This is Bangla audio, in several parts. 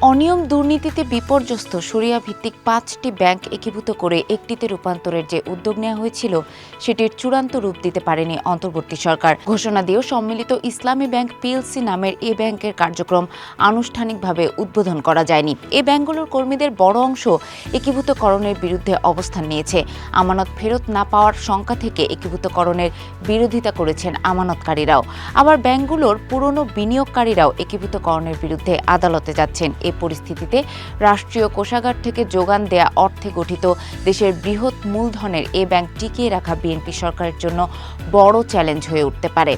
অনিয়ম দুর্নীতিতে বিপর্যস্ত শরিয়া ভিত্তিক ৫টি ব্যাংক একীভূত করে একটিতে রূপান্তরের যে উদ্যোগ নেওয়া হয়েছিল সেটির চূড়ান্ত রূপ দিতে পারেনি অন্তর্বর্তী সরকার। ঘোষণা দিয়েও সম্মিলিত ইসলামী ব্যাংক পিএলসি নামের এ ব্যাংকের কার্যক্রম আনুষ্ঠানিকভাবে উদ্বোধন করা যায়নি। এ ব্যাংকগুলোর কর্মীদের বড় অংশ একীভূতকরণের বিরুদ্ধে অবস্থান নিয়েছে। আমানত ফেরত না পাওয়ার শঙ্কা থেকে একীভূতকরণের বিরোধিতা করেছেন আমানতকারীরাও। আবার ব্যাংকগুলোর পুরনো বিনিয়োগকারীরাও একীভূতকরণের বিরুদ্ধে আদালতে যাচ্ছেন। এ পরিস্থিতিতে রাষ্ট্রীয় কোষাগার থেকে যোগান দেয়া অর্থে গঠিত দেশের বৃহৎ মূলধনের এ ব্যাংক টিকিয়ে রাখা বিএনপি সরকারের জন্য বড় চ্যালেঞ্জ হয়ে উঠতে পারে।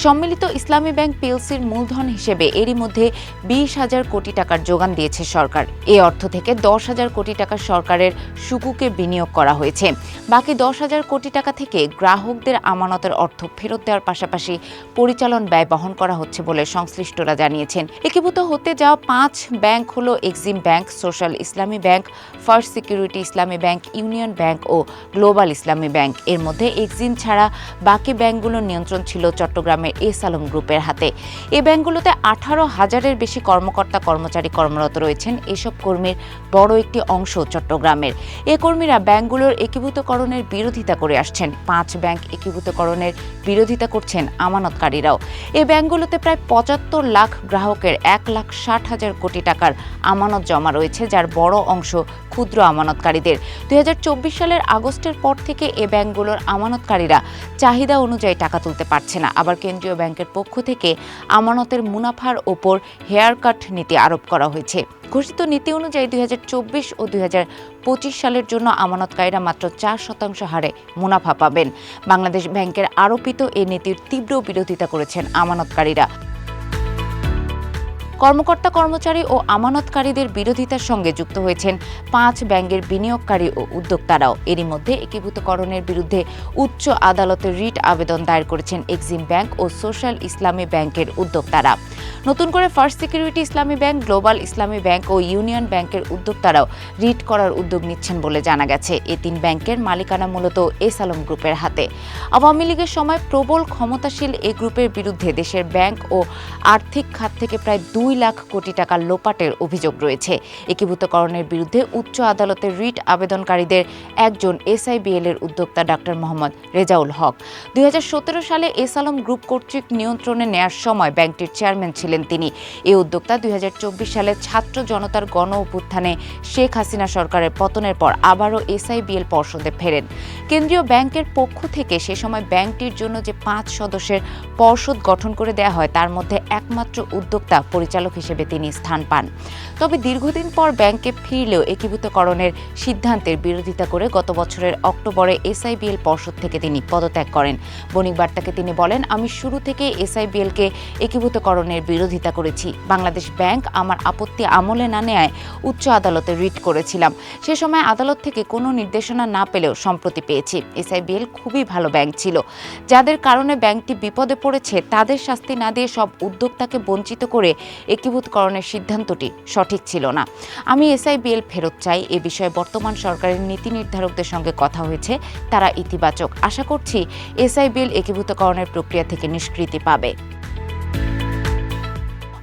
সম্মিলিত ইসলামী ব্যাংক পিএলসির মূলধন হিসেবে এরই মধ্যে ২০,০০০ কোটি টাকার যোগান দিয়েছে সরকার। এ অর্থ থেকে ১০,০০০ কোটি টাকা সরকারের সুকুকে বিনিয়োগ করা হয়েছে। বাকি ১০,০০০ কোটি টাকা থেকে গ্রাহকদের আমানতের অর্থ ফেরত দেওয়ার পাশাপাশি পরিচালন ব্যয় বহন করা হচ্ছে বলে সংশ্লিষ্টরা জানিয়েছেন। একীভূত হতে যাওয়া ৫ ব্যাংক হলো এক্সিম ব্যাংক, সোশ্যাল ইসলামী ব্যাংক, ফার্স্ট সিকিউরিটি ইসলামী ব্যাংক, ইউনিয়ন ব্যাংক ও গ্লোবাল ইসলামী ব্যাংক। এর মধ্যে এক্সিম ছাড়া বাকি ব্যাংকগুলোর নিয়ন্ত্রণ ছিল চট্টগ্রামের এস আলম গ্রুপের হাতে। এই ব্যাংকগুলোতে ১৮,০০০-এর বেশি কর্মকর্তা কর্মচারী কর্মরত রয়েছেন। এসব কর্মীর বড় একটি অংশ চট্টগ্রামের। এ কর্মীরা ব্যাংকগুলোর একীভূতকরণের বিরোধিতা করে আসছেন। ৫ ব্যাংক একীভূতকরণের বিরোধিতা করছেন আমানতকারীরাও। এই ব্যাংকগুলোতে প্রায় ৭৫ লাখ গ্রাহকের ১,৬০,০০০ কোটি টাকার আমানত জমা রয়েছে, যার বড় অংশ ক্ষুদ্র আমানতকারীদের। ২০২৪ সালের আগস্টের পর থেকে এ ব্যাংকগুলোর আমানতকারীরা চাহিদা অনুযায়ী টাকা তুলতে পারছে না। আবার কেন্দ্রীয় ব্যাংকের পক্ষ থেকে আমানতের মুনাফার ওপর হেয়ার কাট নীতি আরোপ করা হয়েছে। ঘোষিত নীতি অনুযায়ী ২০২৪ ও ২০২৫ সালের জন্য আমানতকারীরা মাত্র ৪% হারে মুনাফা পাবেন। বাংলাদেশ ব্যাংকের আরোপিত এ নীতির তীব্র বিরোধিতা করেছেন আমানতকারীরা। কর্মকর্তা কর্মচারী ও আমানতকারীদের বিরোধিতার সঙ্গে যুক্ত হয়েছেন ৫ ব্যাংকের বিনিয়োগকারী ও উদ্যোক্তারাও। এরই মধ্যে একীভূতকরণের বিরুদ্ধে উচ্চ আদালতে রিট আবেদন দায়ের করেছেন এক্সিম ব্যাংক ও সোশ্যাল ইসলামী ব্যাংকের উদ্যোক্তারা। নতুন করে ফার্স্ট সিকিউরিটি ইসলামী ব্যাংক, গ্লোবাল ইসলামী ব্যাংক ও ইউনিয়ন ব্যাংকের উদ্যোক্তারাও রিট করার উদ্যোগ নিচ্ছেন বলে জানা গেছে। এ ৩ ব্যাংকের মালিকানা মূলত এস আলম গ্রুপের হাতে। আওয়ামী লীগের সময় প্রবল ক্ষমতাশীল এ গ্রুপের বিরুদ্ধে দেশের ব্যাংক ও আর্থিক খাত থেকে প্রায় ২ লাখ কোটি টাকা লোপাটের অভিযোগ রয়েছে। একীভূতকরণের বিরুদ্ধে উচ্চ আদালতের রিট আবেদনকারীদের একজন এসআইবিএল এর উদ্যোক্তা ডাক্তার মোহাম্মদ রেজাউল হক। ২০১৭ সালে এস আলম গ্রুপ কর্তৃক নিয়ন্ত্রণে নেয়ার সময় ব্যাংকটির চেয়ারম্যান ছিলেন তিনি। এই উদ্যোক্তা ২০২৪ সালে ছাত্র জনতার গণ অভ্যুত্থানে শেখ হাসিনা সরকারের পতনের পর আবারও এসআইবিএল পর্ষদে ফেরেন। কেন্দ্রীয় ব্যাংকের পক্ষ থেকে সে সময় ব্যাংকটির জন্য যে ৫ সদস্যের পর্ষদ গঠন করে দেয়া হয় তার মধ্যে একমাত্র উদ্যোক্তা পরিচালক হিসেবে তিনি স্থান পান। তবে দীর্ঘদিন পর ব্যাংকে ফিরলেও একীভূতকরণের সিদ্ধান্তের বিরোধিতা করে গত বছরের অক্টোবরে এসআইবিএল পর্ষদ থেকে তিনি পদত্যাগ করেন। বণিক বার্তাকে তিনি বলেন, আমি শুরু থেকে এসআইবিএলকে একীভূতকরণের বিরোধিতা করেছি। বাংলাদেশ ব্যাংক আমার আপত্তি আমলে না নেয় উচ্চ আদালতে রিট করেছিলাম। সে সময় আদালত থেকে কোনো নির্দেশনা না পেলেও সম্প্রতি পেয়েছি। এসআইবিএল খুবই ভালো ব্যাংক ছিল। যাদের কারণে ব্যাংকটি বিপদে পড়েছে তাদের শাস্তি না দিয়ে সব উদ্যোক্তাকে বঞ্চিত করে একীভূতকরণের সিদ্ধান্তটি সঠিক ছিল না। আমি এসআইবিএল ফেরত চাই। এ বিষয়ে বর্তমান সরকারের নীতি নির্ধারকদের সঙ্গে কথা হয়েছে, তারা ইতিবাচক। আশা করছি এসআইবিএল একীভূতকরণের প্রক্রিয়া থেকে নিষ্কৃতি পাবে।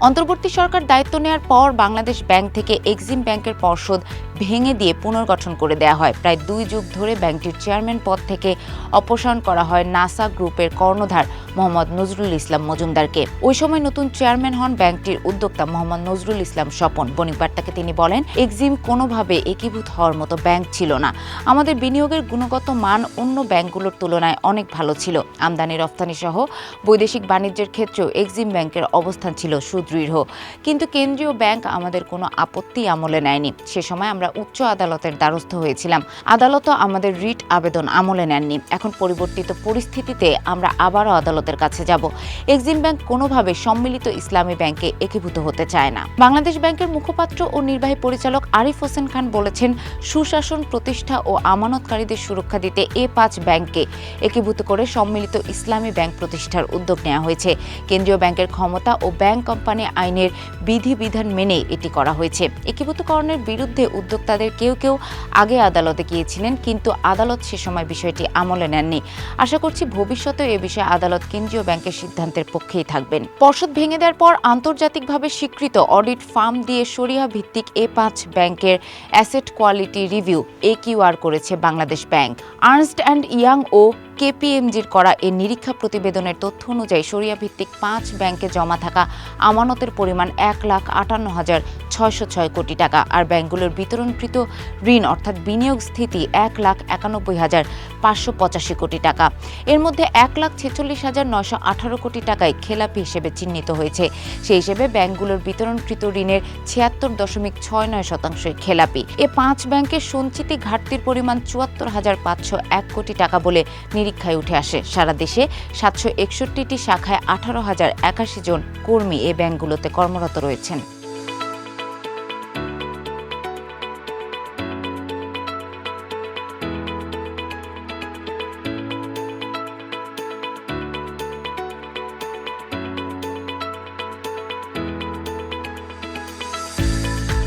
অন্তর্বর্তী সরকার দায়িত্ব নেওয়ার পর বাংলাদেশ ব্যাংক থেকে এক্সিম ব্যাংকের পর্ষদ ভেঙে দিয়ে পুনর্গঠন করে দেওয়া হয়। প্রায় ২ যুগ ধরে ব্যাংকটির চেয়ারম্যান পদ থেকে অপসারণ করা হয় নাসা গ্রুপের কর্ণধার মোহাম্মদ নজরুল ইসলাম মজুমদারকে। ওই সময় নতুন চেয়ারম্যান হন ব্যাংকটির উদ্যোক্তা মোহাম্মদ নজরুল ইসলাম স্বপন। বণিক বার্তাকে তিনি বলেন, এক্সিম কোনোভাবে একীভূত হওয়ার মতো ব্যাংক ছিল না। আমাদের বিনিয়োগের গুণগত মান অন্য ব্যাংকগুলোর তুলনায় অনেক ভালো ছিল। আমদানি রপ্তানি সহ বৈদেশিক বাণিজ্যের ক্ষেত্রেও এক্সিম ব্যাংকের অবস্থান ছিল সুদৃঢ়। কিন্তু কেন্দ্রীয় ব্যাংক আমাদের কোনো আপত্তি আমলে নেয়নি। সে সময় আমরা উচ্চ আদালতের দ্বারস্থ হয়েছিলাম। আদালতও আমাদের রিট আবেদন আমলে নেননি। এখন পরিবর্তিত পরিস্থিতিতে আমরা আবারও আদালতের কাছে যাব। এক্সিম ব্যাংক কোনোভাবে সম্মিলিত ইসলামী ব্যাংকে একীভূত হতে চায় না। বাংলাদেশ ব্যাংকের মুখপাত্র ও নির্বাহী পরিচালক আরিফ হোসেন খান বলেছেন, সুশাসন প্রতিষ্ঠা ও আমানতকারীদের সুরক্ষা দিতে এ ৫ ব্যাংককে একীভূত করে সম্মিলিত ইসলামী ব্যাংক প্রতিষ্ঠার উদ্যোগ নেওয়া হয়েছে। কেন্দ্রীয় ব্যাংকের ক্ষমতা ও ব্যাংক কোম্পানি আইনের বিধিবিধান মেনে এটি করা হয়েছে। একীভূতকরণের বিরুদ্ধে উদ্যোগ উদ্যোক্তাদের কেউ কেউ আগে আদালতে গিয়েছিলেন, কিন্তু আদালত সে সময় বিষয়টি আমলে নেননি। আশা করছি ভবিষ্যতে এ বিষয়ে আদালত কেন্দ্রীয় ব্যাংকের সিদ্ধান্তের পক্ষেই থাকবেন। পর্ষদ ভেঙে দেওয়ার পর আন্তর্জাতিকভাবে স্বীকৃত অডিট ফার্ম দিয়ে শরিয়া ভিত্তিক A5 ব্যাংকের অ্যাসেট কোয়ালিটি রিভিউ AQR করেছে Bangladesh bank. Ernst and Young ও KPMG'র করা এই নিরীক্ষা প্রতিবেদনের তথ্য অনুযায়ী শরিয়া ভিত্তিক 5 ব্যাংকে জমা থাকা আমানতের পরিমাণ 1,58,606 কোটি টাকা, আর ব্যাংকগুলোর বিতরণকৃত ঋণ অর্থাৎ বিনিয়োগ স্থিতি 1,91,585 কোটি টাকা। এর মধ্যে 1,46,918 কোটি টাকায় খেলাপি হিসেবে চিহ্নিত হয়েছে। সেই হিসেবে ব্যাংকগুলোর বিতরণকৃত ঋণের 76.69% খেলাপি। এ 5 ব্যাংকের সঞ্চিতি ঘাটতির পরিমাণ 74,501 কোটি টাকা বলে নিরীক্ষায় উঠে আসে। সারা দেশে 761টি শাখায় 18,081 জন কর্মী এ ব্যাংকগুলোতে কর্মরত রয়েছেন।